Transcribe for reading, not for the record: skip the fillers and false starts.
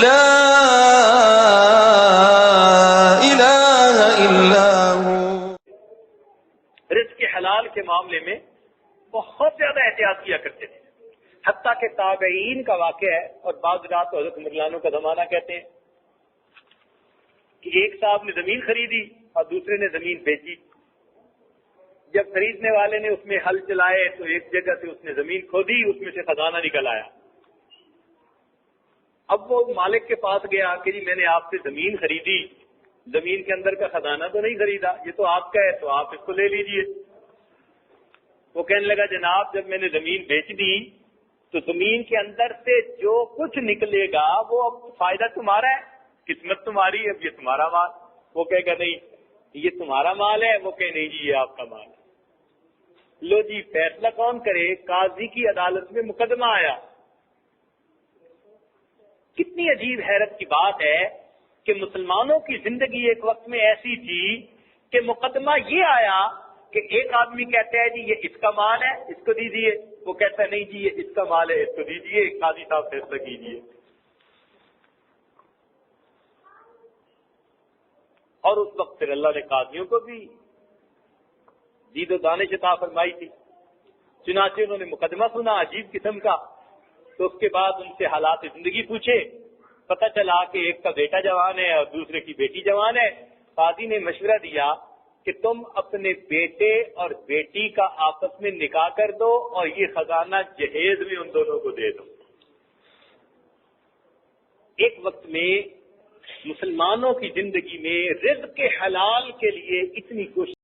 لا الہ الا ہو۔ رزق کے حلال کے معاملے میں بہت زیادہ احتیاط کیا کرتے تھے، حتیٰ کہ تابعین کا واقعہ ہے، اور بعض رات حضرت عمرانوں کا زمانہ کہتے ہیں کہ ایک صاحب نے زمین خریدی اور دوسرے نے زمین بیچی۔ جب خریدنے والے نے اس میں ہل چلائے تو ایک جگہ سے اس نے زمین کھودی، اس میں سے خزانہ نکل آیا۔ اب وہ مالک کے پاس گیا کہ جی میں نے آپ سے زمین خریدی، زمین کے اندر کا خزانہ تو نہیں خریدا، یہ تو آپ کا ہے، تو آپ اس کو لے لیجئے۔ وہ کہنے لگا جناب جب میں نے زمین بیچ دی تو زمین کے اندر سے جو کچھ نکلے گا وہ فائدہ تمہارا ہے، قسمت تمہاری ہے، اب یہ تمہارا مال۔ وہ کہے گا نہیں یہ تمہارا مال ہے، وہ کہے نہیں جی یہ آپ کا مال ہے۔ لو جی فیصلہ کون کرے؟ قاضی کی عدالت میں مقدمہ آیا۔ کتنی عجیب حیرت کی بات ہے کہ مسلمانوں کی زندگی ایک وقت میں ایسی تھی کہ مقدمہ یہ آیا کہ ایک آدمی کہتا ہے جی یہ اس کا مال ہے اس کو دیجیے، وہ کہتا ہے نہیں جی یہ اس کا مال ہے اس کو دیجیے، قاضی صاحب فیصلہ کیجیے۔ اور اس وقت پھر اللہ نے قاضیوں کو بھی دید و دانش عطا فرمائی تھی، چنانچہ انہوں نے مقدمہ سنا عجیب قسم کا، تو اس کے بعد ان سے حالات زندگی پوچھے، پتہ چلا کہ ایک کا بیٹا جوان ہے اور دوسرے کی بیٹی جوان ہے۔ قاضی نے مشورہ دیا کہ تم اپنے بیٹے اور بیٹی کا آپس میں نکاح کر دو اور یہ خزانہ جہیز میں ان دونوں کو دے دو۔ ایک وقت میں مسلمانوں کی زندگی میں رزق کے حلال کے لیے اتنی کوشش